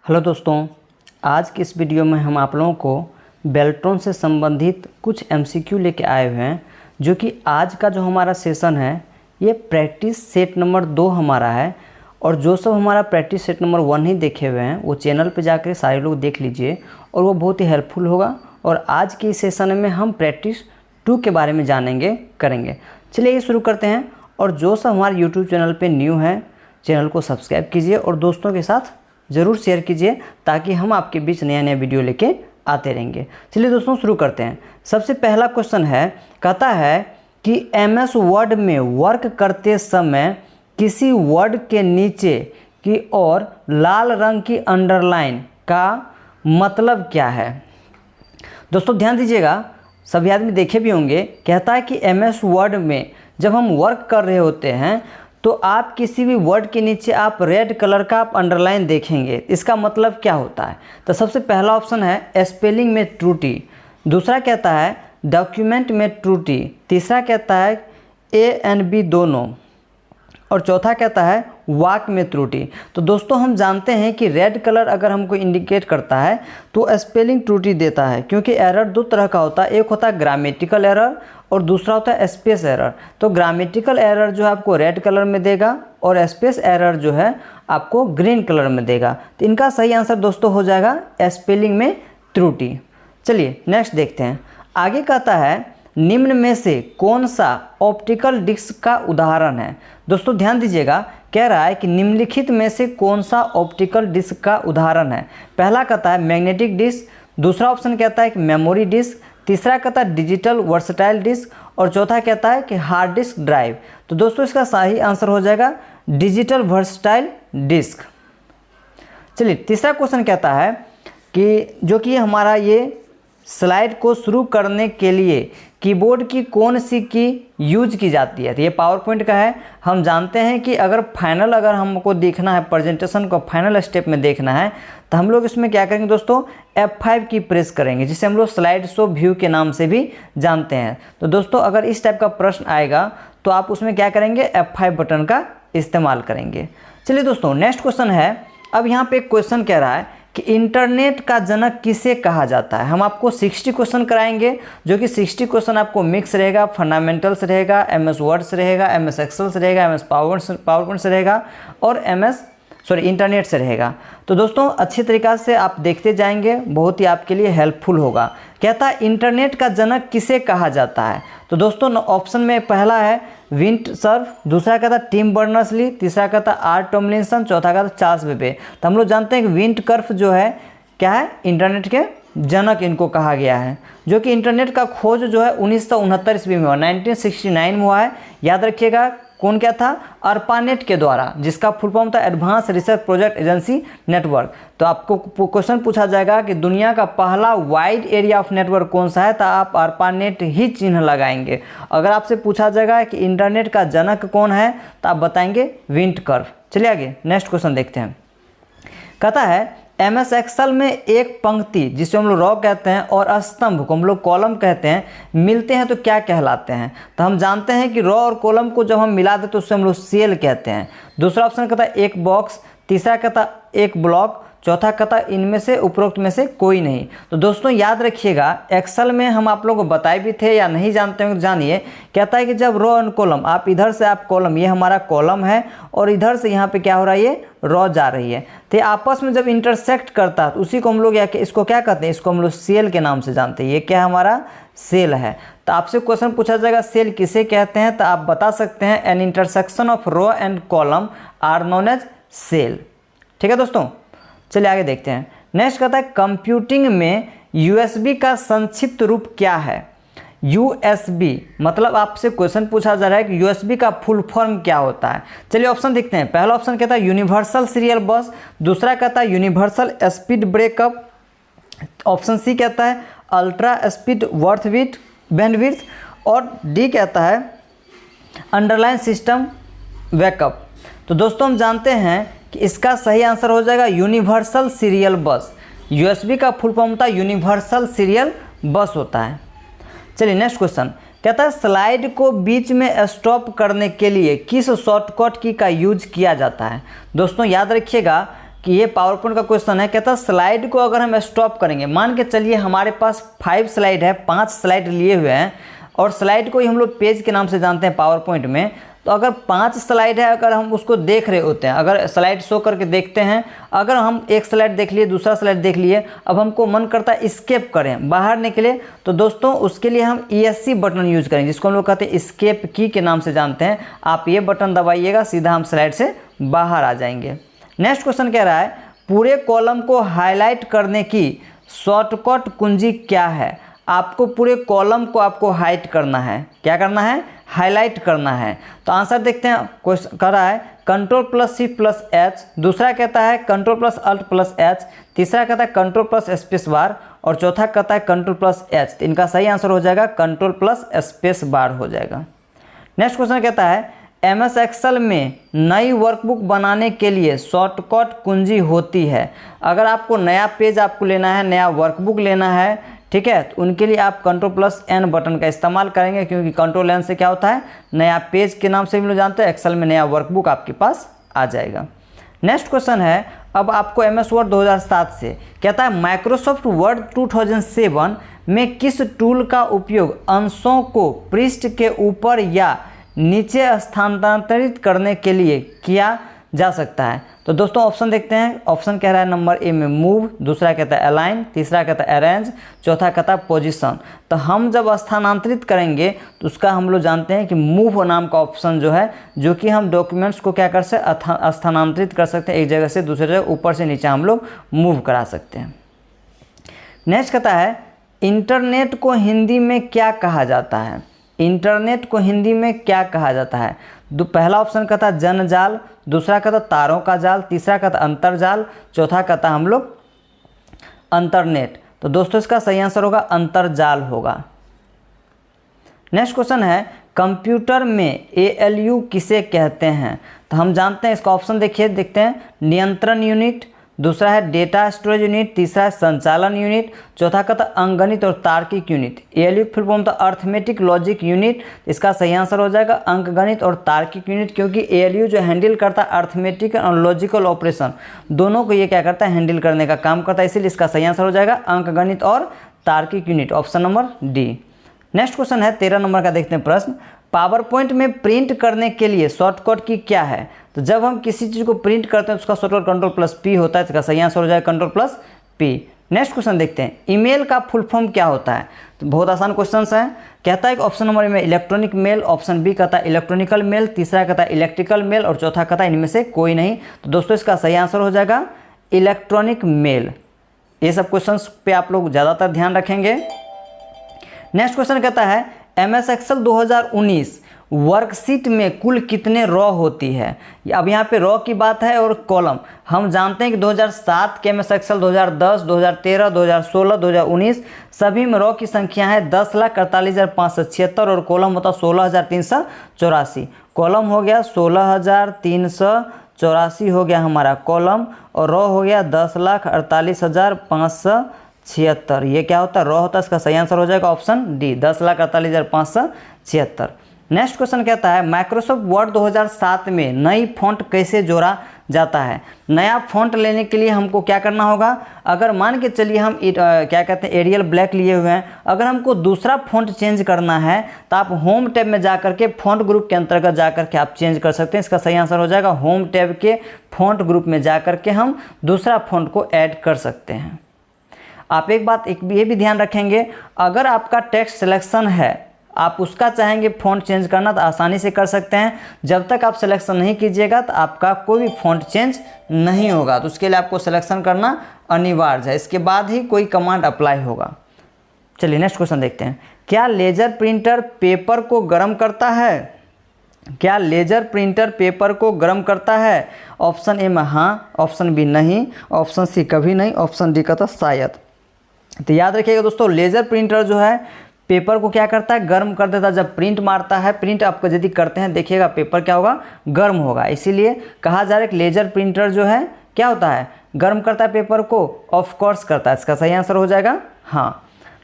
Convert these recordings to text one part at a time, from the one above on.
Hello दोस्तों, आज की इस वीडियो में हम आप लोगों को बेल्ट्रॉन से संबंधित कुछ एमसीक्यू लेके आए हुए हैं। जो कि आज का जो हमारा सेशन है ये प्रैक्टिस सेट नंबर 2 हमारा है। और जो सब हमारा प्रैक्टिस सेट नंबर 1 ही देखे हुए हैं वो चैनल पे जाकर सारे लोग देख लीजिए और वो बहुत ही हेल्पफुल होगा। और आज के इस सेशन में हम प्रैक्टिस 2 के बारे में जानेंगे करेंगे। चलिए ये शुरू करते हैं। और जो सब हमारे यूट्यूब चैनल पर न्यू है चैनल को सब्सक्राइब कीजिए और दोस्तों के साथ ज़रूर शेयर कीजिए ताकि हम आपके बीच नया नया वीडियो लेके आते रहेंगे। चलिए दोस्तों शुरू करते हैं। सबसे पहला क्वेश्चन है, कहता है कि एमएस वर्ड में वर्क करते समय किसी वर्ड के नीचे की ओर लाल रंग की अंडरलाइन का मतलब क्या है। दोस्तों ध्यान दीजिएगा, सभी आदमी देखे भी होंगे। कहता है कि एमएस वर्ड में जब हम वर्क कर रहे होते हैं तो आप किसी भी वर्ड के नीचे आप रेड कलर का आप अंडरलाइन देखेंगे। इसका मतलब क्या होता है? तो सबसे पहला ऑप्शन है स्पेलिंग में त्रुटि, दूसरा कहता है डॉक्यूमेंट में त्रुटि, तीसरा कहता है ए एंड बी दोनों, और चौथा कहता है वाक में त्रुटि। तो दोस्तों हम जानते हैं कि रेड कलर अगर हमको इंडिकेट करता है तो स्पेलिंग त्रुटि देता है, क्योंकि एरर दो तरह का होता है। एक होता है ग्रामेटिकल एरर और दूसरा होता है स्पेस एरर। तो ग्रामेटिकल एरर जो है आपको रेड कलर में देगा और स्पेस एरर जो है आपको ग्रीन कलर में देगा। तो इनका सही आंसर दोस्तों हो जाएगा स्पेलिंग में त्रुटि। चलिए नेक्स्ट देखते हैं। आगे कहता है निम्न में से कौन सा ऑप्टिकल डिस्क का उदाहरण है। दोस्तों ध्यान दीजिएगा, कह रहा है कि निम्नलिखित में से कौन सा ऑप्टिकल डिस्क का उदाहरण है। पहला कहता है मैग्नेटिक डिस्क, दूसरा ऑप्शन कहता है कि मेमोरी डिस्क, तीसरा कहता है डिजिटल वर्सटाइल डिस्क और चौथा कहता है कि हार्ड डिस्क ड्राइव। तो दोस्तों इसका सही आंसर हो जाएगा डिजिटल वर्सटाइल डिस्क। चलिए तीसरा क्वेश्चन कहता है कि जो कि हमारा ये स्लाइड को शुरू करने के लिए कीबोर्ड की कौन सी की यूज की जाती है। तो ये पावर पॉइंट का है। हम जानते हैं कि अगर हमको देखना है, प्रेजेंटेशन को फाइनल स्टेप में देखना है, तो हम लोग इसमें क्या करेंगे दोस्तों, F5 की प्रेस करेंगे, जिसे हम लोग स्लाइड शो व्यू के नाम से भी जानते हैं। तो दोस्तों अगर इस टाइप का प्रश्न आएगा तो आप उसमें क्या करेंगे, F5 बटन का इस्तेमाल करेंगे। चलिए दोस्तों नेक्स्ट क्वेश्चन है। अब यहाँ पे एक क्वेश्चन कह रहा है कि इंटरनेट का जनक किसे कहा जाता है। हम आपको 60 क्वेश्चन कराएंगे, जो कि 60 क्वेश्चन आपको मिक्स रहेगा, फंडामेंटल्स रहेगा, एमएस वर्ड से रहेगा, एमएस एक्सेल से रहेगा, एमएस पावरपॉइंट से रहेगा और इंटरनेट से रहेगा। तो दोस्तों अच्छी तरीक़ा से आप देखते जाएंगे, बहुत ही आपके लिए हेल्पफुल होगा। कहता है इंटरनेट का जनक किसे कहा जाता है। तो दोस्तों ऑप्शन में पहला है विंट सर्फ, दूसरा कहता है टिम बर्नर्स-ली, तीसरा कहता है आर टॉमलिंसन, चौथा कहता है चार्ल्स बेबे। तो हम लोग जानते हैं कि विंट कर्फ जो है क्या है, इंटरनेट के जनक इनको कहा गया है। जो कि इंटरनेट का खोज जो है 1969 ईस्वी में हुआ, 1969 में हुआ है। याद रखिएगा कौन क्या था, ARPANET के द्वारा, जिसका फुल फॉर्म था advance research project agency network. तो आपको क्वेश्चन पूछा जाएगा कि दुनिया का पहला वाइड एरिया ऑफ नेटवर्क कौन सा है, तो आप ARPANET ही चिन्ह लगाएंगे। अगर आपसे पूछा जाएगा कि इंटरनेट का जनक कौन है तो आप बताएंगे विंट कर्फ। चलिए आगे नेक्स्ट क्वेश्चन देखते हैं। कहता है एमएस एक्सेल में एक पंक्ति, जिसे हम लोग रॉ कहते हैं, और स्तंभ को हम लोग कॉलम कहते हैं, मिलते हैं तो क्या कहलाते हैं। तो हम जानते हैं कि रॉ और कॉलम को जब हम मिला देते तो उससे हम लोग सेल कहते हैं। दूसरा ऑप्शन कहता है एक बॉक्स, तीसरा कहता है एक ब्लॉक, चौथा कहता है इनमें से उपरोक्त में से कोई नहीं। तो दोस्तों याद रखिएगा, एक्सेल में हम आप लोगों को बताए भी थे या नहीं जानते हैं तो जानिए। कहता है कि जब रो एंड कॉलम, आप इधर से आप कॉलम, ये हमारा कॉलम है और इधर से यहाँ पे क्या हो रहा है, ये रो जा रही है, तो आपस में जब इंटरसेक्ट करता है तो उसी को हम लोग इसको क्या कहते हैं, इसको हम लोग सेल के नाम से जानते हैं। ये क्या हमारा सेल है। तो आपसे क्वेश्चन पूछा जाएगा सेल किसे कहते हैं, तो आप बता सकते हैं an intersection of row and column are known as cell. ठीक है दोस्तों, चलिए आगे देखते हैं। नेक्स्ट कहता है कंप्यूटिंग में यूएसबी का संक्षिप्त रूप क्या है। यूएसबी मतलब आपसे क्वेश्चन पूछा जा रहा है कि यूएसबी का फुल फॉर्म क्या होता है। चलिए ऑप्शन देखते हैं। पहला ऑप्शन कहता है यूनिवर्सल सीरियल बस, दूसरा कहता है universal speed breakup, option c कहता है अल्ट्रा स्पीड बैंडविड्थ और डी कहता है अंडरलाइन सिस्टम बैकअप। तो दोस्तों हम जानते हैं कि इसका सही आंसर हो जाएगा यूनिवर्सल सीरियल बस। यूएसबी का फुल फॉर्म होता है यूनिवर्सल सीरियल बस होता है। चलिए नेक्स्ट क्वेश्चन कहता है स्लाइड को बीच में स्टॉप करने के लिए किस शॉर्टकट की का यूज किया जाता है। दोस्तों याद रखिएगा कि ये पावर पॉइंट का क्वेश्चन है, कहता है स्लाइड को अगर हम स्टॉप करेंगे, मान के चलिए हमारे पास 5 स्लाइड है, 5 स्लाइड लिए हुए हैं और स्लाइड को ही हम लोग पेज के नाम से जानते हैं पावर पॉइंट में। तो अगर 5 स्लाइड है, अगर हम उसको देख रहे होते हैं, अगर स्लाइड शो करके देखते हैं, अगर हम एक स्लाइड देख लिए, दूसरा स्लाइड देख लिए, अब हमको मन करता है एस्केप करें, बाहर निकले, तो दोस्तों उसके लिए हम ESC बटन यूज करेंगे, जिसको हम लोग कहते हैं एस्केप की के नाम से जानते हैं। आप ये बटन दबाइएगा, सीधा हम स्लाइड से बाहर आ जाएंगे। नेक्स्ट क्वेश्चन कह रहा है पूरे कॉलम को हाईलाइट करने की शॉर्टकट कुंजी क्या है। आपको पूरे कॉलम को आपको हाइड करना है, क्या करना है, हाईलाइट करना है। तो आंसर देखते हैं, क्वेश्चन कर रहा है Ctrl+C+H, दूसरा कहता है Ctrl+Alt+H, तीसरा कहता है Ctrl+स्पेस बार और चौथा कहता है Ctrl+H। तो इनका सही आंसर हो जाएगा Ctrl+स्पेस बार हो जाएगा। नेक्स्ट क्वेश्चन कहता है MS एक्सेल में नई वर्कबुक बनाने के लिए शॉर्टकट कुंजी होती है। अगर आपको नया पेज आपको लेना है, नया वर्कबुक लेना है, ठीक है, तो उनके लिए आप Ctrl+N बटन का इस्तेमाल करेंगे, क्योंकि Ctrl+N से क्या होता है, नया पेज के नाम से भी लोग जानते हैं, एक्सेल में नया वर्कबुक आपके पास आ जाएगा। नेक्स्ट क्वेश्चन है अब आपको MS वर्ड 2007 से कहता है माइक्रोसॉफ्ट वर्ड 2007 में किस टूल का उपयोग अंशों को पृष्ठ के ऊपर या नीचे स्थानांतरित करने के लिए किया जा सकता है। तो दोस्तों ऑप्शन देखते हैं। ऑप्शन कह रहा है नंबर ए में मूव, दूसरा कहता है अलाइन, तीसरा कहता है अरेंज, चौथा कहता है पोजीशन। तो हम जब स्थानांतरित करेंगे तो उसका हम लोग जानते हैं कि मूव नाम का ऑप्शन जो है, जो कि हम डॉक्यूमेंट्स को क्या कर सकते, स्थानांतरित कर सकते हैं, एक जगह से दूसरे जगह, ऊपर से नीचे हम लोग मूव करा सकते हैं। नेक्स्ट कहता है इंटरनेट को हिंदी में क्या कहा जाता है। इंटरनेट को हिंदी में क्या कहा जाता है। पहला ऑप्शन कहता है जनजाल, दूसरा कहता तारों का जाल, तीसरा कहता अंतरजाल, चौथा कहता हम लोग अंतरनेट। तो दोस्तों इसका सही आंसर होगा अंतरजाल होगा। नेक्स्ट क्वेश्चन है कंप्यूटर में ALU किसे कहते हैं। तो हम जानते हैं इसका ऑप्शन देखते हैं नियंत्रण यूनिट, दूसरा है डेटा स्टोरेज यूनिट, तीसरा है संचालन यूनिट, चौथा कहता अंकगणित और तार्किक यूनिट। ALU फुल फॉर्म था अर्थमेटिक लॉजिक यूनिट। इसका सही आंसर हो जाएगा अंकगणित और तार्किक यूनिट, क्योंकि ALU जो हैंडल करता है अर्थमेटिक और लॉजिकल ऑपरेशन, दोनों को ये क्या करता है, हैंडल करने का काम करता है। इसीलिए इसका सही आंसर हो जाएगा अंकगणित और तार्किक unit, option number D. Next question है 13 नंबर का, देखते हैं प्रश्न। पावर पॉइंट में प्रिंट करने के लिए शॉर्टकट की क्या है। तो जब हम किसी चीज़ को प्रिंट करते हैं तो उसका शॉर्टकट Ctrl+P होता है। इसका सही आंसर हो जाएगा Ctrl+P। नेक्स्ट क्वेश्चन देखते हैं ईमेल का फुल फॉर्म क्या होता है। तो बहुत आसान क्वेश्चन है। कहता है कि ऑप्शन नंबर में इलेक्ट्रॉनिक मेल, ऑप्शन बी कहता है इलेक्ट्रॉनिकल मेल, तीसरा कहता है इलेक्ट्रिकल मेल और चौथा कहता है इनमें से कोई नहीं। तो दोस्तों इसका सही आंसर हो जाएगा इलेक्ट्रॉनिक मेल। ये सब क्वेश्चन पे आप लोग ज़्यादातर ध्यान रखेंगे। नेक्स्ट क्वेश्चन कहता है MS एक्सेल 2019 वर्कशीट में कुल कितने रॉ होती है। अब यहाँ पे रॉ की बात है और कॉलम। हम जानते हैं कि 2007 के MS एक्सेल 2010, 2013, 2016, 2019 सभी में रॉ की संख्या है 10,48,576 और कॉलम होता 16,384। कॉलम हो गया 16,384 हो गया हमारा कॉलम, और रॉ हो गया 10,48,576। ये क्या होता है, रॉ होता है। इसका सही आंसर हो जाएगा ऑप्शन डी 10,48,576। नेक्स्ट क्वेश्चन कहता है माइक्रोसॉफ्ट वर्ड 2007 में नई फॉन्ट कैसे जोड़ा जाता है। नया फॉन्ट लेने के लिए हमको क्या करना होगा। अगर मान के चलिए हम क्या कहते हैं एरियल ब्लैक लिए हुए हैं, अगर हमको दूसरा फॉन्ट चेंज करना है तो आप होम टैब में जाकर के फॉन्ट ग्रुप के अंतर्गत जाकर के आप चेंज कर सकते हैं। इसका सही आंसर हो जाएगा होम टैब के फॉन्ट ग्रुप में जाकर के हम दूसरा फॉन्ट को ऐड कर सकते हैं। आप एक बात ये भी ध्यान रखेंगे, अगर आपका टेक्स्ट सिलेक्शन है, आप उसका चाहेंगे फ़ॉन्ट चेंज करना तो आसानी से कर सकते हैं। जब तक आप सिलेक्शन नहीं कीजिएगा तो आपका कोई भी फ़ॉन्ट चेंज नहीं होगा। तो उसके लिए आपको सिलेक्शन करना अनिवार्य है, इसके बाद ही कोई कमांड अप्लाई होगा। चलिए नेक्स्ट क्वेश्चन देखते हैं। क्या लेज़र प्रिंटर पेपर को गर्म करता है। क्या लेज़र प्रिंटर पेपर को गर्म करता है। ऑप्शन ए में हाँ, ऑप्शन बी नहीं, ऑप्शन सी कभी नहीं, ऑप्शन डी कहता शायद। तो याद रखिएगा दोस्तों, लेज़र प्रिंटर जो है पेपर को क्या करता है, गर्म कर देता है। जब प्रिंट मारता है, प्रिंट आपको यदि करते हैं, देखिएगा पेपर क्या होगा, गर्म होगा। इसीलिए कहा जा रहा है कि लेज़र प्रिंटर जो है क्या होता है, गर्म करता है पेपर को। ऑफ कोर्स करता है। इसका सही आंसर हो जाएगा हाँ।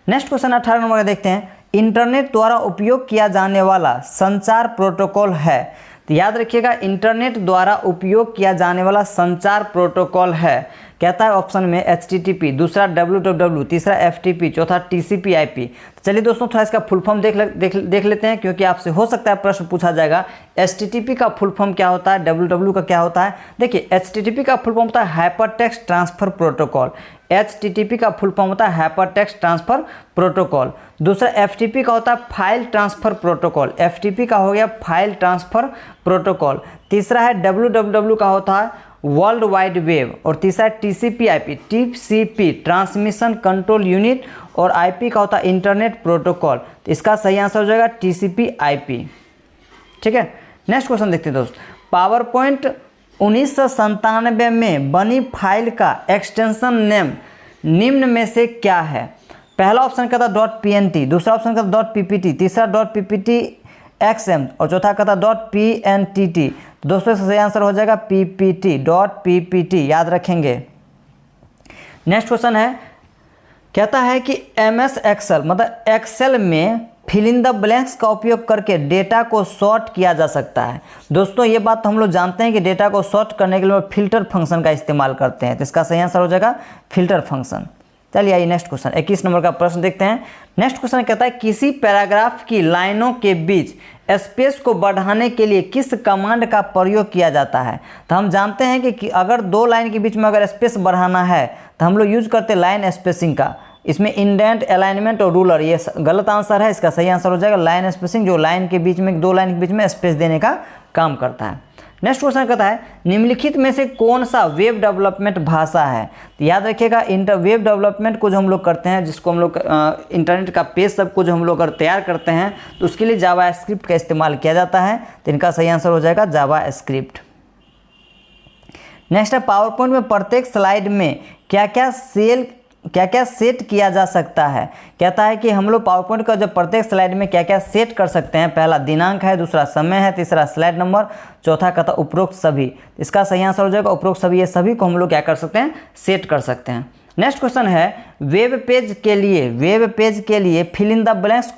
नेक्स्ट क्वेश्चन 18 नंबर का देखते हैं। इंटरनेट द्वारा उपयोग किया जाने वाला संचार प्रोटोकॉल है। तो याद रखिएगा इंटरनेट द्वारा उपयोग किया जाने वाला संचार प्रोटोकॉल है, कहता है ऑप्शन में HTTP, दूसरा WWW, तीसरा FTP, चौथा TCP/IP। चलिए दोस्तों थोड़ा इसका फुल फॉर्म देख लेते हैं, क्योंकि आपसे हो सकता है प्रश्न पूछा जाएगा HTTP का फुल फॉर्म क्या होता है, WWW का क्या होता है। देखिए HTTP का फुल फॉर्म होता है hyper text transfer protocol, HTTP का फुल फॉर्म होता है हाइपर टेक्स्ट ट्रांसफर प्रोटोकॉल। दूसरा FTP का होता है फाइल ट्रांसफर प्रोटोकॉल, FTP का हो गया फाइल ट्रांसफर प्रोटोकॉल। तीसरा है WWW का होता है वर्ल्ड वाइड वेब, और तीसरा है TCP/IP, TCP transmission control unit, और IP का होता है इंटरनेट प्रोटोकॉल। तो इसका सही आंसर हो जाएगा TCP/IP। ठीक है, नेक्स्ट क्वेश्चन देखते हैं दोस्त। पावर पॉइंट 1997 में बनी फाइल का एक्सटेंशन नेम निम्न में से क्या है। पहला ऑप्शन कहता है .pnt, दूसरा ऑप्शन कहता है .ppt, तीसरा .pptxm, और चौथा कहता है .pntt। दोस्तों इसका सही आंसर हो जाएगा .ppt, याद रखेंगे। नेक्स्ट क्वेश्चन है, कहता है कि MS एक्सेल मतलब एक्सेल में फिल इन द ब्लैंक्स का उपयोग करके डेटा को सॉर्ट किया जा सकता है। दोस्तों ये बात तो हम लोग जानते हैं कि डेटा को सॉर्ट करने के लिए फिल्टर फंक्शन का इस्तेमाल करते हैं, तो इसका सही आंसर हो जाएगा फिल्टर फंक्शन। चलिए आइए नेक्स्ट क्वेश्चन 21 नंबर का प्रश्न देखते हैं। नेक्स्ट क्वेश्चन कहता है किसी पैराग्राफ की लाइनों के बीच स्पेस को बढ़ाने के लिए किस कमांड का प्रयोग किया जाता है। तो हम जानते हैं कि अगर दो लाइन के बीच में अगर स्पेस बढ़ाना है तो हम लोग यूज करते हैं लाइन स्पेसिंग का। इसमें इंडेंट, अलाइनमेंट और रूलर ये गलत आंसर है, इसका सही आंसर हो जाएगा लाइन स्पेसिंग, जो लाइन के बीच में दो लाइन के बीच में स्पेस देने का काम करता है। नेक्स्ट क्वेश्चन कहता है निम्नलिखित में से कौन सा वेब डेवलपमेंट भाषा है। तो याद रखिएगा वेब डेवलपमेंट को जो हम लोग करते हैं, जिसको हम लोग इंटरनेट का पेज सब को जो हम लोग अगर तैयार करते हैं तो उसके लिए जावा स्क्रिप्ट का इस्तेमाल किया जाता है, तो इनका सही आंसर हो जाएगा जावा स्क्रिप्ट। नेक्स्ट है पावर पॉइंट में प्रत्येक स्लाइड में क्या क्या सेट किया जा सकता है। कहता है कि हम लोग पावर पॉइंट का जब प्रत्येक स्लाइड में क्या क्या सेट कर सकते हैं। पहला दिनांक है, दूसरा समय है, तीसरा स्लाइड नंबर, चौथा कहता उपरोक्त सभी। इसका सही आंसर हो जाएगा उपरोक्त सभी, ये सभी को हम लोग क्या कर सकते हैं, सेट कर सकते हैं। नेक्स्ट क्वेश्चन है वेब पेज के लिए fill in the blanks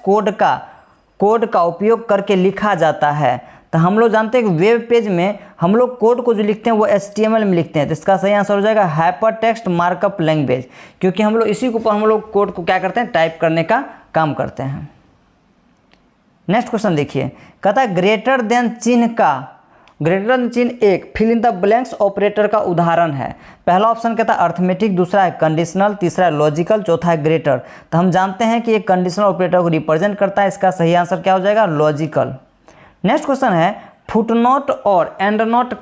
code का उपयोग करके लिखा जाता है। तो हम लोग जानते हैं कि वेब पेज में हम लोग कोड को जो लिखते हैं वो HTML में लिखते हैं, तो इसका सही आंसर हो जाएगा हाइपर टेक्स्ट मार्कअप लैंग्वेज, क्योंकि हम लोग इसी के ऊपर हम लोग कोड को क्या करते हैं, टाइप करने का काम करते हैं। नेक्स्ट क्वेश्चन देखिए, कहता है ग्रेटर देन चिन्ह एक fill in the blanks operator का उदाहरण है। पहला ऑप्शन कहता है अर्थमेटिक, दूसरा है कंडीशनल, तीसरा है लॉजिकल, चौथा है ग्रेटर। तो हम जानते हैं कि ये कंडीशनल ऑपरेटर को रिप्रेजेंट करता है, इसका सही आंसर क्या हो जाएगा, लॉजिकल। नेक्स्ट क्वेश्चन है फुटनोट और एंडनोट्स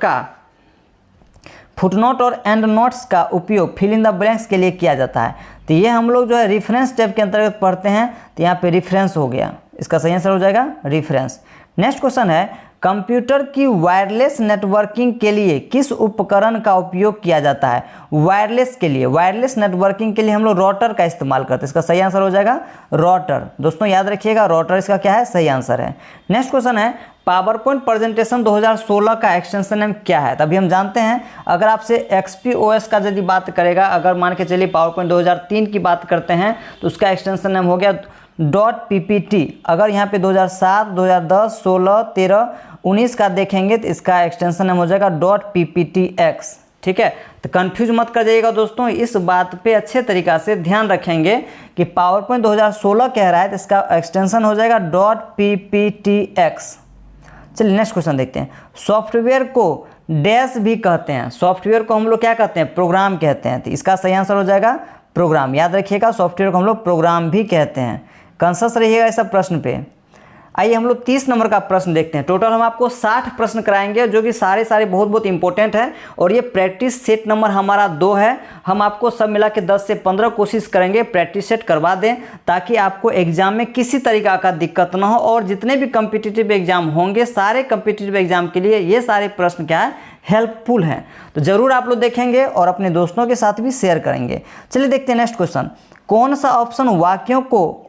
का उपयोग फिल इन द ब्लैंक्स के लिए किया जाता है। तो ये हम लोग जो है रेफरेंस टैब के अंतर्गत पढ़ते हैं, तो यहाँ पे रेफरेंस हो गया, इसका सही आंसर हो जाएगा रेफरेंस। नेक्स्ट क्वेश्चन है कंप्यूटर की वायरलेस नेटवर्किंग के लिए किस उपकरण का उपयोग किया जाता है। वायरलेस नेटवर्किंग के लिए हम लोग राउटर का इस्तेमाल करते हैं, इसका सही आंसर हो जाएगा राउटर। दोस्तों याद रखिएगा राउटर इसका क्या है, सही आंसर है। नेक्स्ट क्वेश्चन है पावर पॉइंट प्रेजेंटेशन 2016 का एक्सटेंशन नेम क्या है। तभी हम जानते हैं अगर आपसे XP OS का यदि बात करेगा, अगर मान के चलिए पावर पॉइंट 2003 की बात करते हैं तो उसका एक्सटेंशन नेम हो गया .ppt। अगर यहाँ पे 2007, 2010, 16, 13, 19 का देखेंगे तो इसका एक्सटेंशन नेम हो जाएगा .pptx। ठीक है, तो कंफ्यूज मत कर जाइएगा दोस्तों, इस बात पे अच्छे तरीक़ा से ध्यान रखेंगे कि पावर पॉइंट 2016 कह रहा है तो इसका एक्सटेंशन हो जाएगा .pptx। चलिए नेक्स्ट क्वेश्चन देखते हैं। सॉफ्टवेयर को डैश भी कहते हैं, सॉफ्टवेयर को हम लोग क्या कहते हैं, प्रोग्राम कहते हैं, तो इसका सही आंसर हो जाएगा प्रोग्राम। याद रखिएगा सॉफ्टवेयर को हम लोग प्रोग्राम भी कहते हैं, कॉन्शियस रहिएगा इस सब प्रश्न पे। आइए हम लोग 30 नंबर का प्रश्न देखते हैं। टोटल हम आपको 60 प्रश्न कराएंगे, जो कि सारे बहुत इंपॉर्टेंट है, और ये प्रैक्टिस सेट नंबर हमारा 2 है। हम आपको सब मिला के 10 से 15 कोशिश करेंगे प्रैक्टिस सेट करवा दें, ताकि आपको एग्जाम में किसी तरीका का दिक्कत ना हो। और जितने भी कम्पिटिटिव एग्जाम होंगे, सारे कम्पिटिटिव एग्जाम के लिए ये सारे प्रश्न क्या है, हेल्पफुल हैं। तो ज़रूर आप लोग देखेंगे और अपने दोस्तों के साथ भी शेयर करेंगे। चलिए देखते हैं नेक्स्ट क्वेश्चन। कौन सा ऑप्शन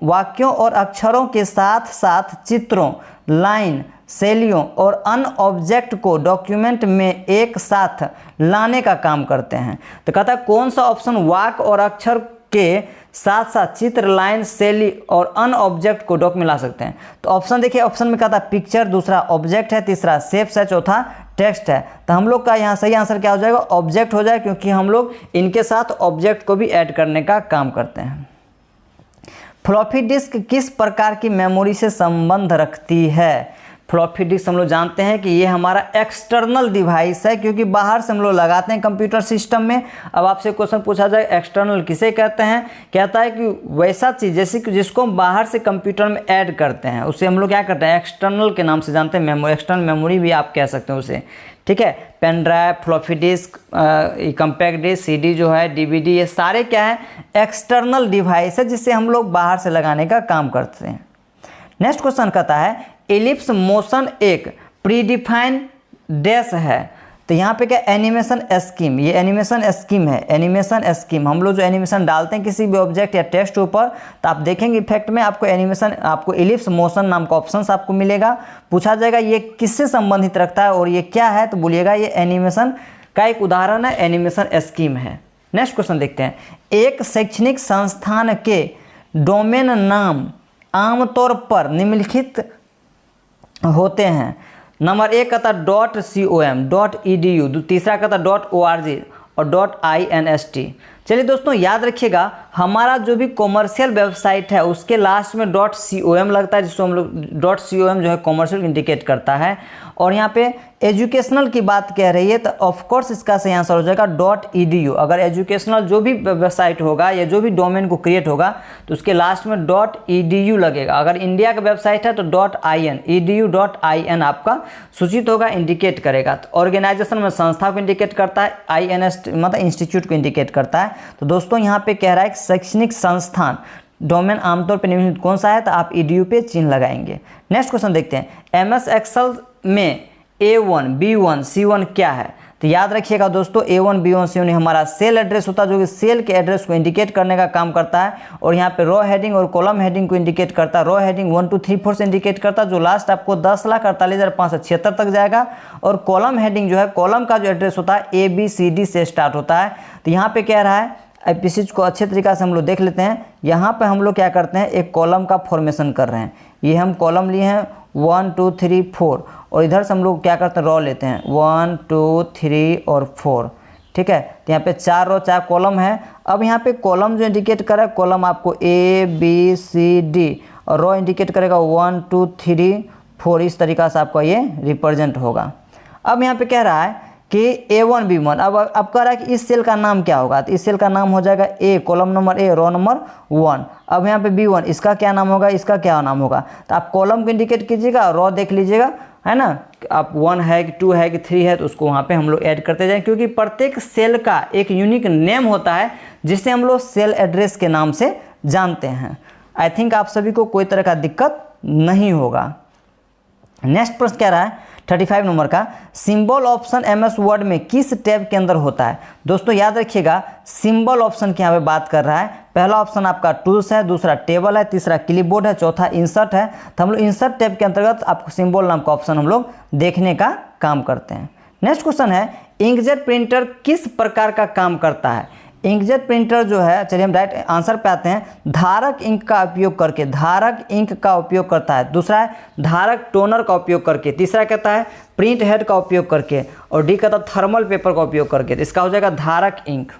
वाक्यों और अक्षरों के साथ साथ चित्रों, लाइन, शैलियों और अन्य ऑब्जेक्ट को डॉक्यूमेंट में एक साथ लाने का काम करते हैं। तो कहता है कौन सा ऑप्शन वाक्य और अक्षर के साथ साथ चित्र, लाइन, शैली और अन्य ऑब्जेक्ट को डॉक में ला सकते हैं। तो ऑप्शन देखिए, ऑप्शन में क्या था, पिक्चर, दूसरा ऑब्जेक्ट है, तीसरा शेप्स है, चौथा टेक्स्ट है। तो हम लोग का यहाँ सही आंसर क्या हो जाएगा, ऑब्जेक्ट हो जाएगा, क्योंकि हम लोग इनके साथ ऑब्जेक्ट को भी ऐड करने का काम करते हैं। फ्लॉपी डिस्क किस प्रकार की मेमोरी से संबंध रखती है? फ्लॉपी डिस्क हम लोग जानते हैं कि ये हमारा एक्सटर्नल डिवाइस है, क्योंकि बाहर से हम लोग लगाते हैं कंप्यूटर सिस्टम में। अब आपसे क्वेश्चन पूछा जाए एक्सटर्नल किसे कहते हैं, कहता है कि वैसा चीज़ जैसे कि जिसको हम बाहर से कंप्यूटर में ऐड करते हैं उसे हम लोग क्या करते हैं, एक्सटर्नल के नाम से जानते हैं। मेमोरी, एक्सटर्नल मेमोरी भी आप कह सकते हैं उसे, ठीक है। Pen drive, floppy disk, compact disk, CD जो है, डीवीडी, ये सारे क्या है, एक्सटर्नल डिवाइस है जिससे हम लोग बाहर से लगाने का काम करते हैं। नेक्स्ट क्वेश्चन कहता है एलिप्स मोशन एक प्रीडिफाइंड डैश है। तो यहाँ पे क्या, एनिमेशन स्कीम, ये एनिमेशन स्कीम है। एनिमेशन स्कीम हम लोग जो एनिमेशन डालते हैं किसी भी ऑब्जेक्ट या टेक्स्ट के ऊपर, तो आप देखेंगे इफेक्ट में आपको एनिमेशन, आपको एलिप्स मोशन नाम का ऑप्शन आपको मिलेगा। पूछा जाएगा ये किससे संबंधित रखता है और ये क्या है, तो बोलिएगा ये एनिमेशन का एक उदाहरण है, एनिमेशन स्कीम है। नेक्स्ट क्वेश्चन देखते हैं, एक शैक्षणिक संस्थान के डोमेन नाम आमतौर पर निम्नलिखित होते हैं। नंबर एक कहता .com, .edu, तीसरा कहता .org और .inst। चलिए दोस्तों याद रखिएगा, हमारा जो भी कॉमर्शियल वेबसाइट है उसके लास्ट में .com लगता है, जिसको हम लोग .com जो है कॉमर्शियल इंडिकेट करता है। और यहाँ पे एजुकेशनल की बात कह रही है तो ऑफकोर्स इसका सही आंसर हो जाएगा .edu। अगर एजुकेशनल जो भी वेबसाइट होगा या जो भी डोमेन को क्रिएट होगा तो उसके लास्ट में .edu लगेगा। अगर इंडिया का वेबसाइट है तो .in, edu.in आपका सूचित होगा, इंडिकेट करेगा। तो ऑर्गेनाइजेशन में संस्था को इंडिकेट करता है, INST मतलब इंस्टीट्यूट को इंडिकेट करता है। तो दोस्तों यहाँ पे कह रहा है शैक्षणिक संस्थान डोमेन आमतौर पर निम्नलिखित कौन सा है, तो आप edu पे चिन्ह लगाएंगे। नेक्स्ट क्वेश्चन देखते हैं, MS एक्सेल में A1, B1, C1 क्या है? तो याद रखिएगा दोस्तों, A1, B1, C1 हमारा सेल एड्रेस होता है, जो कि सेल के एड्रेस को इंडिकेट करने का काम करता है। और यहाँ पे रो हेडिंग और कॉलम हेडिंग को इंडिकेट करता है। रो हेडिंग 1 2 3 4 से इंडिकेट करता है, जो लास्ट आपको 10,48,576 तक जाएगा। और कॉलम हेडिंग जो है, कॉलम का जो एड्रेस होता है ABCD से स्टार्ट होता है। तो यहाँ पे कह रहा है, अब इस चीज़ को अच्छे तरीक़ा से हम लोग देख लेते हैं। यहाँ पे हम लोग क्या करते हैं, एक कॉलम का फॉर्मेशन कर रहे हैं। ये हम कॉलम लिए हैं 1 2 3 4, और इधर से हम लोग क्या करते हैं, रो लेते हैं 1 2 3 और 4, ठीक है। तो यहाँ पे 4 रो 4 कॉलम है। अब यहाँ पे कॉलम जो इंडिकेट कर रहा है, कॉलम आपको ABCD और रो इंडिकेट करेगा 1 2 3 4, इस तरीक़ा से आपका ये रिप्रेजेंट होगा। अब यहाँ पे कह रहा है कि A1 B1, अब कह रहा है कि इस सेल का नाम क्या होगा, तो इस सेल का नाम हो जाएगा A, column number A, row number 1। अब यहाँ पे B1, इसका क्या नाम होगा, इसका क्या नाम होगा, तो आप कॉलम को इंडिकेट कीजिएगा, रो देख लीजिएगा, है ना। आप 1 है कि 2 है कि 3 है, तो उसको वहाँ पे हम लोग ऐड करते जाएं, क्योंकि प्रत्येक सेल का एक यूनिक नेम होता है जिसे हम लोग सेल एड्रेस के नाम से जानते हैं। आई थिंक आप सभी को कोई तरह का दिक्कत नहीं होगा। नेक्स्ट प्रश्न क्या रहा है, 35 नंबर का, सिंबल ऑप्शन MS वर्ड में किस टैब के अंदर होता है? दोस्तों याद रखिएगा, सिंबल ऑप्शन की यहाँ पे बात कर रहा है। पहला ऑप्शन आपका टूल्स है, दूसरा टेबल है, तीसरा क्लिपबोर्ड है, चौथा इंसर्ट है। तो हम लोग इंसर्ट टैब के अंतर्गत आपको सिंबल नाम का ऑप्शन हम लोग देखने का काम करते हैं। नेक्स्ट क्वेश्चन है, इंकजेट प्रिंटर किस प्रकार का काम करता है? इंकजेट प्रिंटर जो है, चलिए हम डायरेक्ट आंसर पे आते हैं, धारक इंक का उपयोग करके, धारक इंक का उपयोग करता है। दूसरा है धारक टोनर का उपयोग करके। तीसरा कहता है प्रिंट हेड का उपयोग करके। और डी कहता है थर्मल पेपर का उपयोग करके। तो इसका हो जाएगा धारक इंक।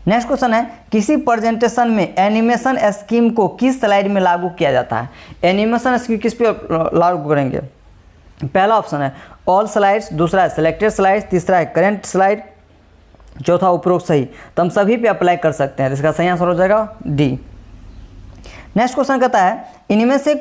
नेक्स्ट क्वेश्चन है, किसी प्रेजेंटेशन में एनिमेशन स्कीम को किस स्लाइड में लागू किया जाता है? एनिमेशन स्कीम किस पे लागू करेंगे? पहला ऑप्शन है ऑल स्लाइड्स, दूसरा है सिलेक्टेड स्लाइड्स, तीसरा है करेंट स्लाइड, चौथा उपरोक्त सही। तो हम सभी पे अप्लाई कर सकते हैं। इसका सही आंसर हो जाएगा डी। नेक्स्ट क्वेश्चन कहता है, इनमें से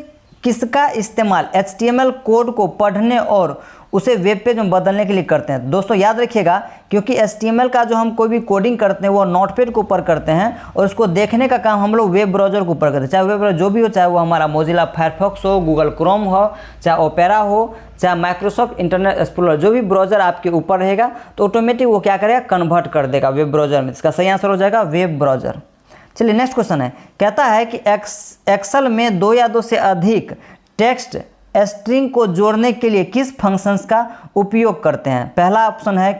किसका इस्तेमाल HTML कोड को पढ़ने और उसे वेब पेज में बदलने के लिए करते हैं? दोस्तों याद रखिएगा, क्योंकि HTML का जो हम कोई भी कोडिंग करते हैं वो नोटपैड के ऊपर करते हैं, और उसको देखने का काम हम लोग वेब ब्राउजर के ऊपर करते हैं। चाहे वेब ब्राउजर जो भी हो, चाहे वो हमारा मोजिला फायरफॉक्स हो, गूगल क्रोम हो, चाहे ओपेरा हो, चाहे माइक्रोसॉफ्ट इंटरनेट एक्सप्लोरर, जो भी ब्राउजर आपके ऊपर रहेगा तो ऑटोमेटिक वो क्या करेगा, कन्वर्ट कर देगा वेब ब्राउजर में। इसका सही आंसर हो जाएगा वेब ब्राउजर। चलिए नेक्स्ट क्वेश्चन है, कहता है कि एक्सेल में 2 या 2 से अधिक टेक्स्ट स्ट्रिंग को जोड़ने के लिए किस फंक्शंस का उपयोग करते हैं? पहला ऑप्शन है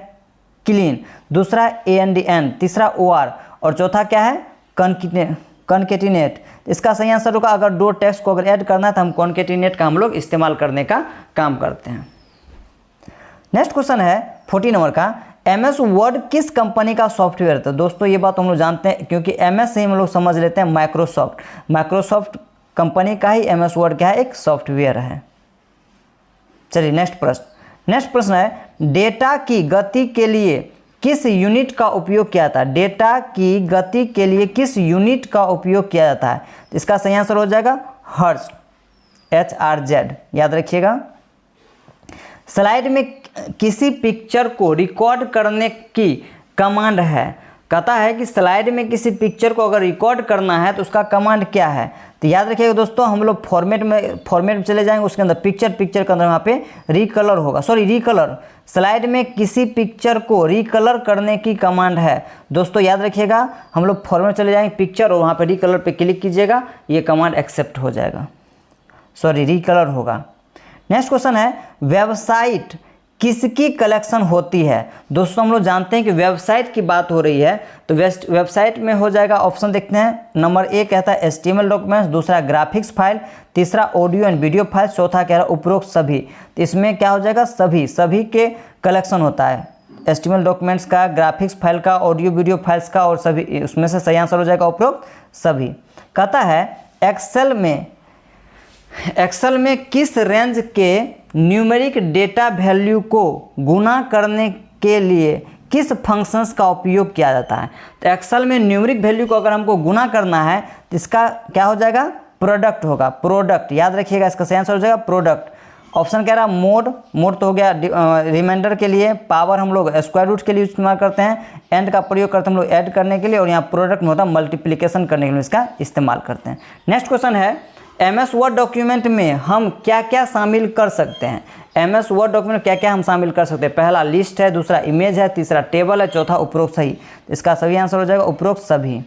क्लीन, दूसरा AND, तीसरा OR और चौथा क्या है कॉन्केटिनेट। इसका सही आंसर होगा, अगर दो टेक्स्ट को अगर ऐड करना है तो हम कॉन्केटिनेट का हम लोग इस्तेमाल करने का काम करते हैं। नेक्स्ट क्वेश्चन है 40 नंबर का, MS वर्ड किस कंपनी का सॉफ्टवेयर है? तो दोस्तों ये बात हम लोग जानते हैं, क्योंकि MS से हम लोग समझ लेते हैं माइक्रोसॉफ्ट कंपनी का ही MS वर्ड क्या है, एक सॉफ्टवेयर है। चलिए नेक्स्ट प्रश्न है, डेटा की गति के लिए किस यूनिट का उपयोग किया जाता है? डेटा की गति के लिए किस यूनिट का उपयोग किया जाता है? इसका सही आंसर हो जाएगा हर्ट्ज, HRZ, याद रखिएगा। स्लाइड में किसी पिक्चर को रिकॉर्ड करने की कमांड है, कहता है कि स्लाइड में किसी पिक्चर को अगर रिकॉर्ड करना है तो उसका कमांड क्या है? तो याद रखिएगा दोस्तों, हम लोग फॉर्मेट में चले जाएंगे, उसके अंदर पिक्चर के अंदर वहाँ पे रिकलर, स्लाइड में किसी पिक्चर को रिकलर करने की कमांड है। दोस्तों याद रखिएगा, हम लोग फॉर्मेट चले जाएंगे पिक्चर और वहाँ पे रिकलर पे क्लिक कीजिएगा, ये कमांड एक्सेप्ट हो जाएगा, रिकलर होगा। नेक्स्ट क्वेश्चन है, वेबसाइट किसकी कलेक्शन होती है? दोस्तों हम लोग जानते हैं कि वेबसाइट की बात हो रही है, तो वेबसाइट में हो जाएगा, ऑप्शन देखते हैं, नंबर ए कहता है HTML डॉक्यूमेंट्स, दूसरा ग्राफिक्स फाइल, तीसरा ऑडियो एंड वीडियो फाइल, चौथा कह रहा है उपरोक्त सभी। तो इसमें क्या हो जाएगा, सभी के कलेक्शन होता है, HTML डॉक्यूमेंट्स का, ग्राफिक्स फाइल का, ऑडियो वीडियो फाइल्स का, और सभी, उसमें से सही आंसर हो जाएगा उपरोक्त सभी। कहता है एक्सेल में किस रेंज के न्यूमेरिक डेटा वैल्यू को गुणा करने के लिए किस फंक्शंस का उपयोग किया जाता है? तो एक्सेल में न्यूमेरिक वैल्यू को अगर हमको गुणा करना है तो इसका क्या हो जाएगा, प्रोडक्ट होगा, प्रोडक्ट, याद रखिएगा, इसका सही आंसर हो जाएगा प्रोडक्ट। ऑप्शन कह रहा है मोड तो हो गया रिमाइंडर के लिए, पावर हम लोग स्क्वायर रूट के लिए इस्तेमाल करते हैं, एंड का प्रयोग करते हैं हम लोग ऐड करने के लिए, और यहाँ प्रोडक्ट में होता है मल्टीप्लिकेशन करने के लिए इसका इस्तेमाल करते हैं। नेक्स्ट क्वेश्चन है, MS वर्ड डॉक्यूमेंट में हम क्या क्या शामिल कर सकते हैं? MS वर्ड डॉक्यूमेंट क्या क्या हम शामिल कर सकते हैं? पहला लिस्ट है, दूसरा इमेज है, तीसरा टेबल है, चौथा उपरोक्त सही। इसका सही आंसर हो जाएगा उपरोक्त सभी।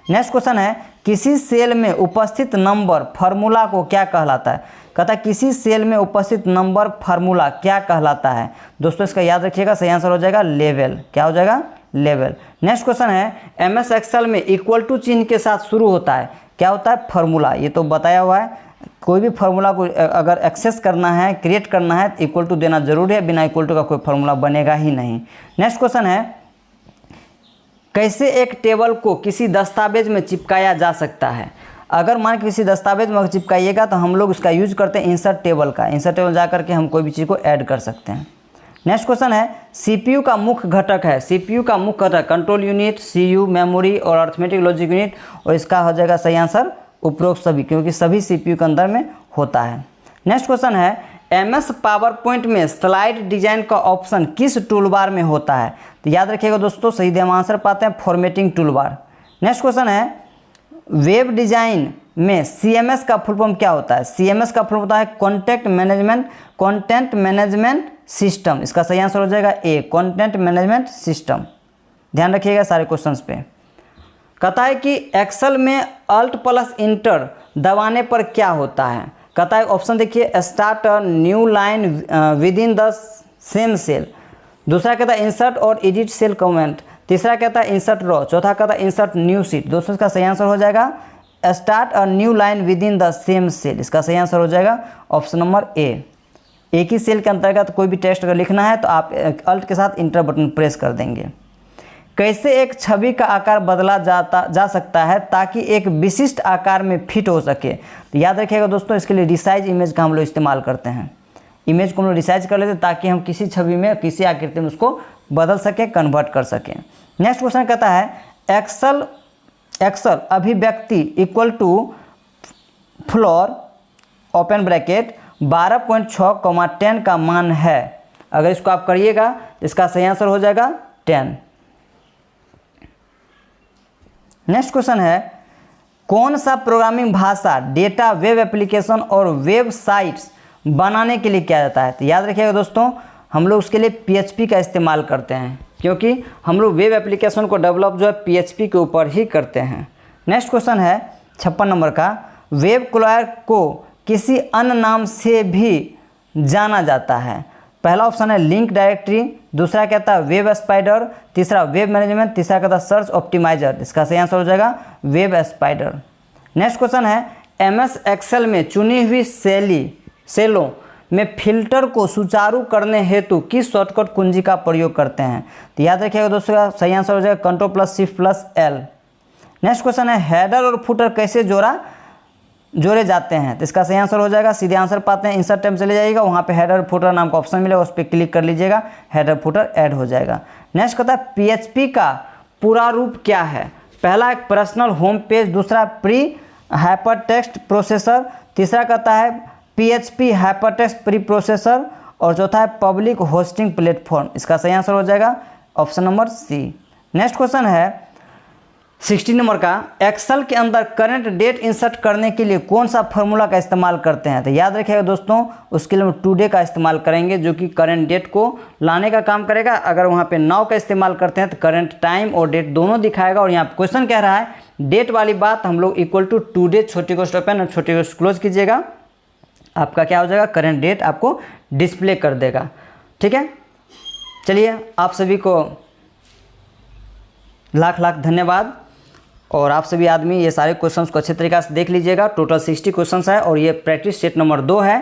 नेक्स्ट क्वेश्चन है, किसी सेल में उपस्थित नंबर फार्मूला को क्या कहलाता है? कहता है किसी सेल में उपस्थित नंबर फार्मूला क्या कहलाता है? दोस्तों इसका याद रखिएगा, सही आंसर हो जाएगा लेवल। क्या हो जाएगा, लेवल। नेक्स्ट क्वेश्चन है, MS एक्सेल में इक्वल टू चिन्ह के साथ शुरू होता है, क्या होता है, फार्मूला। ये तो बताया हुआ है, कोई भी फार्मूला को अगर एक्सेस करना है, क्रिएट करना है तो इक्वल टू देना जरूरी है, बिना इक्वल टू का कोई फार्मूला बनेगा ही नहीं। नेक्स्ट क्वेश्चन है, कैसे एक टेबल को किसी दस्तावेज में चिपकाया जा सकता है? अगर मान किसी दस्तावेज में चिपकाइएगा तो हम लोग उसका यूज करते हैं इंसर्ट टेबल का, इंसर्ट टेबल जा करके हम कोई भी चीज़ को ऐड कर सकते हैं। नेक्स्ट क्वेश्चन है, CPU का मुख्य घटक है, CPU का मुख्य घटक कंट्रोल यूनिट, CU, मेमोरी और अर्थमेटिक लॉजिक यूनिट, और इसका हो जाएगा सही आंसर उपरोक्त सभी, क्योंकि सभी CPU के अंदर में होता है। नेक्स्ट क्वेश्चन है, MS पावर पॉइंट में स्लाइड डिजाइन का ऑप्शन किस टूलबार में होता है? तो याद रखिएगा दोस्तों, सही हम आंसर पाते हैं फॉर्मेटिंग टूलबार। नेक्स्ट क्वेश्चन है, वेब डिजाइन में CMS का फुल फॉर्म क्या होता है? CMS का फुल फॉर्म होता है कंटेंट मैनेजमेंट सिस्टम। इसका सही आंसर हो जाएगा ए, कंटेंट मैनेजमेंट सिस्टम। ध्यान रखिएगा सारे क्वेश्चंस पे। कहता है कि एक्सेल में Alt+Enter दबाने पर क्या होता है? कहता है ऑप्शन देखिए, start a new line within the same cell, दूसरा कहता है इंसर्ट और एडिट सेल कमेंट, तीसरा कहता है इंसर्ट रो, चौथा कहता है इंसर्ट न्यू सीट। दोस्तों इसका सही आंसर हो जाएगा start a new line within the same cell. इसका सही आंसर हो जाएगा ऑप्शन नंबर ए। एक ही सेल के अंतर्गत कोई भी टेक्स्ट अगर लिखना है तो आप अल्ट के साथ इंटर बटन प्रेस कर देंगे। कैसे एक छवि का आकार बदला जा सकता है ताकि एक विशिष्ट आकार में फिट हो सके? तो याद रखिएगा दोस्तों, इसके लिए रिसाइज इमेज का हम लोग इस्तेमाल करते हैं। इमेज को हम लोग रिसाइज कर लेते हैं ताकि हम किसी छवि में, किसी आकृति में उसको बदल सकें, कन्वर्ट कर सकें। नेक्स्ट क्वेश्चन कहता है, एक्सेल अभिव्यक्ति equal to floor open bracket 12.6, 10 का मान है। अगर इसको आप करिएगा तो इसका सही आंसर हो जाएगा 10। नेक्स्ट क्वेश्चन है, कौन सा प्रोग्रामिंग भाषा डेटा वेब एप्लीकेशन और वेबसाइट्स बनाने के लिए किया जाता है? तो याद रखिएगा दोस्तों, हम लोग उसके लिए PHP का इस्तेमाल करते हैं, क्योंकि हम लोग वेब एप्लीकेशन को डेवलप जो है PHP के ऊपर ही करते हैं। नेक्स्ट क्वेश्चन है 56 नंबर का, वेब क्लाइंट को किसी अन्य नाम से भी जाना जाता है? पहला ऑप्शन है लिंक डायरेक्टरी, दूसरा क्या था वेब स्पाइडर, तीसरा वेब मैनेजमेंट, तीसरा क्या था सर्च ऑप्टिमाइजर। इसका सही आंसर हो जाएगा वेब स्पाइडर। नेक्स्ट क्वेश्चन है एमएस एक्सेल में चुनी हुई सेलों में फिल्टर को सुचारू करने हेतु किस शॉर्टकट कुंजी का प्रयोग करते हैं? तो याद रखिएगा दोस्तों का सही आंसर हो जाएगा Ctrl+Shift+L। नेक्स्ट क्वेश्चन है हेडर और फुटर कैसे जोड़े जाते हैं? तो इसका सही आंसर हो जाएगा, सीधे आंसर पाते हैं, इंसर्ट टैब चले जाइएगा, वहाँ पे हेडर फुटर नाम का ऑप्शन मिलेगा, उस पर क्लिक कर लीजिएगा, हेडर फुटर ऐड हो जाएगा। नेक्स्ट कहता है PHP का पूरा रूप क्या है? पहला एक पर्सनल होम पेज, दूसरा प्री हाइपरटेक्स्ट प्रोसेसर, तीसरा कहता है PHP हाइपरटेक्स्ट प्री प्रोसेसर और चौथा है पब्लिक होस्टिंग प्लेटफॉर्म। इसका सही आंसर हो जाएगा option number c. Next question है 60 नंबर का एक्सेल के अंदर करंट डेट इंसर्ट करने के लिए कौन सा फॉर्मूला का इस्तेमाल करते हैं? तो याद रखिएगा दोस्तों उसके लिए हम टुडे का इस्तेमाल करेंगे जो कि करंट डेट को लाने का काम करेगा। अगर वहाँ पे नाउ का इस्तेमाल करते हैं तो करंट टाइम और डेट दोनों दिखाएगा। और यहाँ क्वेश्चन कह रहा है डेट वाली बात हम लोग इक्वल टू टुडे छोटी को ओपन और छोटी को क्लोज कीजिएगा, आपका क्या हो जाएगा करंट डेट आपको डिस्प्ले कर देगा। ठीक है, चलिए आप सभी को लाख लाख धन्यवाद। और आप सभी आदमी ये सारे क्वेश्चंस को अच्छे तरीक़े से देख लीजिएगा। टोटल 60 क्वेश्चंस है और ये प्रैक्टिस सेट नंबर 2 है।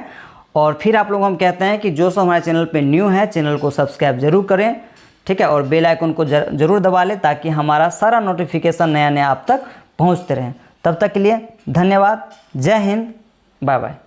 और फिर आप लोग हम कहते हैं कि जो सब हमारे चैनल पे न्यू है चैनल को सब्सक्राइब जरूर करें, ठीक है, और बेल आइकन को जरूर दबा लें ताकि हमारा सारा नोटिफिकेशन नया नया आप तक पहुँचते रहें। तब तक के लिए धन्यवाद, जय हिंद, बाय बाय।